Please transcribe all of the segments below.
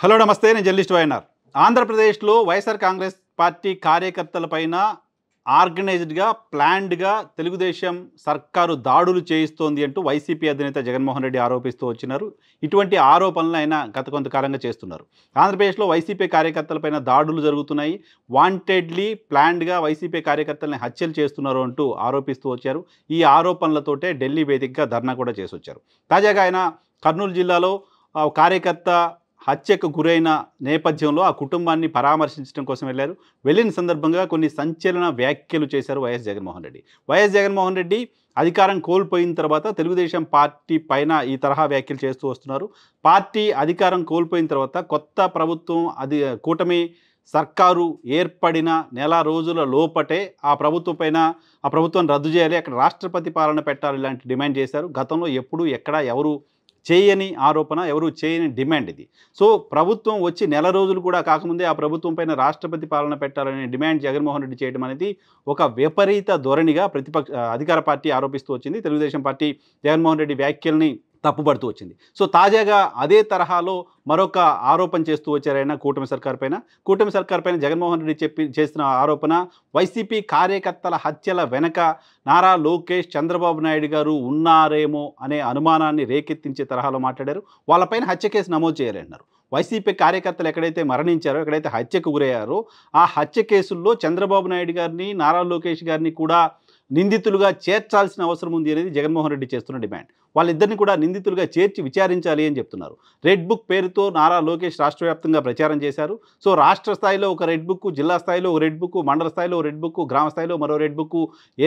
Hello నమస్తే, నేను journalist YNR. ఆంధ్రప్రదేశ్లో వైఎస్ఆర్ కాంగ్రెస్ పార్టీ కార్యకర్తలపైన ఆర్గనైజ్డ్గా ప్లాన్డ్గా తెలుగుదేశం సర్కారు దాడులు చేయిస్తోంది అంటూ వైసీపీ అధినేత జగన్మోహన్ రెడ్డి ఆరోపిస్తూ వచ్చినారు. ఇటువంటి ఆరోపణలు ఆయన గత కొంతకాలంగా చేస్తున్నారు. ఆంధ్రప్రదేశ్లో వైసీపీ కార్యకర్తలపైన దాడులు జరుగుతున్నాయి, వాంటెడ్లీ ప్లాన్డ్గా వైసీపీ కార్యకర్తల్ని హత్యలు చేస్తున్నారు అంటూ ఆరోపిస్తూ వచ్చారు. ఈ ఆరోపణలతోటే ఢిల్లీ వేదికగా ధర్నా కూడా చేసి వచ్చారు. తాజాగా ఆయన కర్నూలు జిల్లాలో కార్యకర్త హత్యకు గురైన నేపథ్యంలో ఆ కుటుంబాన్ని పరామర్శించడం కోసం వెళ్ళారు. వెళ్ళిన సందర్భంగా కొన్ని సంచలన వ్యాఖ్యలు చేశారు జగన్మోహన్ రెడ్డి. జగన్మోహన్ రెడ్డి అధికారం కోల్పోయిన తర్వాత తెలుగుదేశం పార్టీ పైన ఈ తరహా వ్యాఖ్యలు చేస్తూ వస్తున్నారు. పార్టీ అధికారం కోల్పోయిన తర్వాత కొత్త ప్రభుత్వం కూటమి సర్కారు ఏర్పడిన నెల రోజుల లోపటే ఆ ప్రభుత్వం పైన ఆ ప్రభుత్వం రద్దు చేయాలి, అక్కడ రాష్ట్రపతి పాలన పెట్టాలి, ఇలాంటి డిమాండ్ చేశారు. గతంలో ఎప్పుడు ఎక్కడ ఎవరు చేయని ఆరోపణ, ఎవరు చేయని డిమాండ్ ఇది. సో ప్రభుత్వం వచ్చి నెల రోజులు కూడా కాకముందే ఆ ప్రభుత్వం పైన రాష్ట్రపతి పాలన పెట్టాలనే డిమాండ్ జగన్మోహన్ రెడ్డి చేయడం అనేది ఒక విపరీత ధోరణిగా అధికార పార్టీ ఆరోపిస్తూ వచ్చింది. తెలుగుదేశం పార్టీ జగన్మోహన్ రెడ్డి వ్యాఖ్యల్ని తప్పుపడుతూ వచ్చింది. సో తాజాగా అదే తరహాలో మరొక ఆరోపణ చేస్తూ వచ్చారైనా కూటమి సర్కార్ పైన జగన్మోహన్ రెడ్డి చేసిన ఆరోపణ, వైసీపీ కార్యకర్తల హత్యల వెనక నారా లోకేష్, చంద్రబాబు నాయుడు గారు ఉన్నారేమో అనే అనుమానాన్ని రేకెత్తించే తరహాలో మాట్లాడారు. వాళ్ళపైన హత్య కేసు నమోదు చేయాలన్నారు. వైసీపీ కార్యకర్తలు ఎక్కడైతే మరణించారో, ఎక్కడైతే హత్యకు గురయ్యారో ఆ హత్య కేసుల్లో చంద్రబాబు నాయుడు గారిని, నారా లోకేష్ గారిని కూడా నిందితులుగా చేర్చాల్సిన అవసరం ఉంది అనేది జగన్మోహన్ రెడ్డి చేస్తున్న డిమాండ్. వాళ్ళిద్దరిని కూడా నిందితులుగా చేర్చి విచారించాలి అని చెప్తున్నారు. రెడ్ బుక్ పేరుతో నారా లోకేష్ రాష్ట్ర వ్యాప్తంగా ప్రచారం చేశారు. సో రాష్ట్ర స్థాయిలో ఒక రెడ్ బుక్, జిల్లా స్థాయిలో ఒక రెడ్ బుక్, మండల స్థాయిలో రెడ్ బుక్, గ్రామ స్థాయిలో మరో రెడ్ బుక్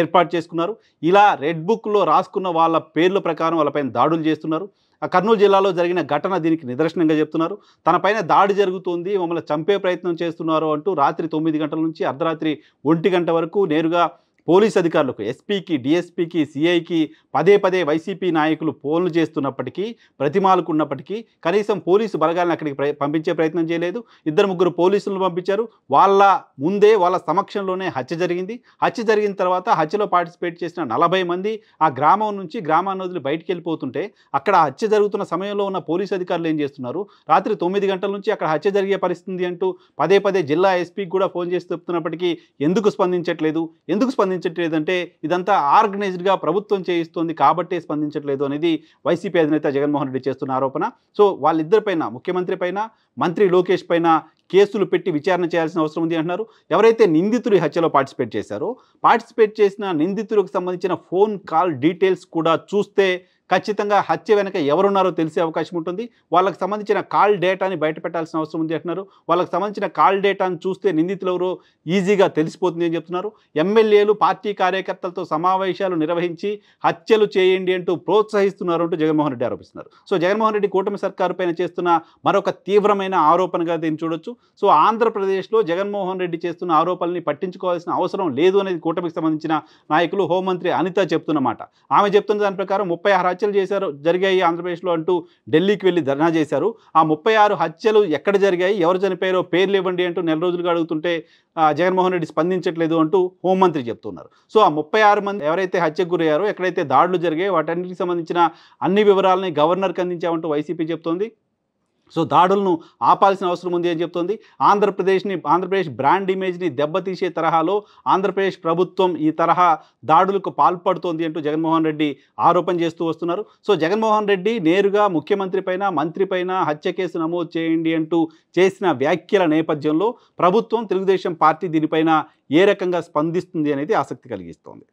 ఏర్పాటు చేసుకున్నారు. ఇలా రెడ్ బుక్లో రాసుకున్న వాళ్ళ పేర్ల ప్రకారం వాళ్ళపైన దాడులు చేస్తున్నారు. కర్నూలు జిల్లాలో జరిగిన ఘటన దీనికి నిదర్శనంగా చెప్తున్నారు. తనపైన దాడి జరుగుతుంది, మమ్మల్ని చంపే ప్రయత్నం చేస్తున్నారు అంటూ రాత్రి 9 గంటల నుంచి అర్ధరాత్రి 1 గంట వరకు నేరుగా పోలీస్ అధికారులకు, ఎస్పీకి, డిఎస్పీకి, సిఐకి పదే వైసీపీ నాయకులు ఫోన్లు చేస్తున్నప్పటికీ, ప్రతిమాలుకున్నప్పటికీ కనీసం పోలీసు బలగాలను అక్కడికి పంపించే ప్రయత్నం చేయలేదు. 2-3 పోలీసులను పంపించారు. వాళ్ళ సమక్షంలోనే హత్య జరిగింది. హత్య జరిగిన తర్వాత హత్యలో పార్టిసిపేట్ చేసిన 40 మంది ఆ గ్రామం నుంచి గ్రామాన్ని వదిలి బయటికి వెళ్ళిపోతుంటే, అక్కడ హత్య జరుగుతున్న సమయంలో ఉన్న పోలీసు అధికారులు ఏం చేస్తున్నారు, రాత్రి 9 గంటల నుంచి అక్కడ హత్య జరిగే పరిస్థితి అంటూ పదే జిల్లా ఎస్పీకి కూడా ఫోన్ చేసి చెప్తున్నప్పటికీ ఎందుకు స్పందించట్లేదంటే ఇదంతా ఆర్గనైజ్డ్గా ప్రభుత్వం చేయిస్తోంది కాబట్టే స్పందించట్లేదు అనేది వైసీపీ అధినేత జగన్మోహన్ రెడ్డి చేస్తున్న ఆరోపణ. సో వాళ్ళిద్దరిపైన, ముఖ్యమంత్రి పైన, మంత్రి లోకేష్ పైన కేసులు పెట్టి విచారణ చేయాల్సిన అవసరం ఉంది అంటున్నారు. ఎవరైతే నిందితులు ఈ హత్యలో పార్టిసిపేట్ చేసిన నిందితులకు సంబంధించిన ఫోన్ కాల్ డీటెయిల్స్ కూడా చూస్తే ఖచ్చితంగా హత్య వెనక ఎవరున్నారో తెలిసే అవకాశం ఉంటుంది. వాళ్ళకి సంబంధించిన కాల్ డేటాని బయట పెట్టాల్సిన అవసరం ఉంది అంటున్నారు. వాళ్ళకి సంబంధించిన కాల్ డేటాను చూస్తే నిందితులు ఎవరో ఈజీగా తెలిసిపోతుంది అని చెప్తున్నారు. ఎమ్మెల్యేలు పార్టీ కార్యకర్తలతో సమావేశాలు నిర్వహించి హత్యలు చేయండి అంటూ ప్రోత్సహిస్తున్నారు అంటూ జగన్మోహన్ రెడ్డి ఆరోపిస్తున్నారు. సో జగన్మోహన్ రెడ్డి కూటమి సర్కారు పైన చేస్తున్న మరొక తీవ్రమైన ఆరోపణగా దీన్ని చూడొచ్చు. సో ఆంధ్రప్రదేశ్లో జగన్మోహన్ రెడ్డి చేస్తున్న ఆరోపణల్ని పట్టించుకోవాల్సిన అవసరం లేదు అనేది కూటమికి సంబంధించిన నాయకులు, హోంమంత్రి అనిత చెప్తున్నమాట. ఆమె చెప్తున్న దాని ప్రకారం 36 హత్యలు జరిగాయి ఆంధ్రప్రదేశ్లో అంటూ ఢిల్లీకి వెళ్ళి ధర్నా చేశారు. ఆ 36 హత్యలు ఎక్కడ జరిగాయి, ఎవరు చనిపోయారో పేర్లు ఇవ్వండి అంటూ నెల రోజులుగా అడుగుతుంటే జగన్మోహన్ రెడ్డి స్పందించట్లేదు అంటూ హోంమంత్రి చెప్తున్నారు. సో ఆ 36 మంది ఎవరైతే హత్యకు గురయ్యారో, ఎక్కడైతే దాడులు జరిగాయో వాటన్నిటికి సంబంధించిన అన్ని వివరాలని గవర్నర్కి అందించామంటూ వైసీపీ చెప్తోంది. సో దాడులను ఆపాల్సిన అవసరం ఉంది అని చెప్తోంది. ఆంధ్రప్రదేశ్ బ్రాండ్ ఇమేజ్ని దెబ్బతీసే తరహాలో ఆంధ్రప్రదేశ్ ప్రభుత్వం ఈ తరహా దాడులకు పాల్పడుతోంది అంటూ జగన్మోహన్ రెడ్డి ఆరోపణ చేస్తూ వస్తున్నారు. సో జగన్మోహన్ రెడ్డి నేరుగా ముఖ్యమంత్రి పైన, మంత్రి పైన హత్య కేసు నమోదు చేయండి అంటూ చేసిన వ్యాఖ్యల నేపథ్యంలో ప్రభుత్వం, తెలుగుదేశం పార్టీ దీనిపైన ఏ రకంగా స్పందిస్తుంది అనేది ఆసక్తి కలిగిస్తోంది.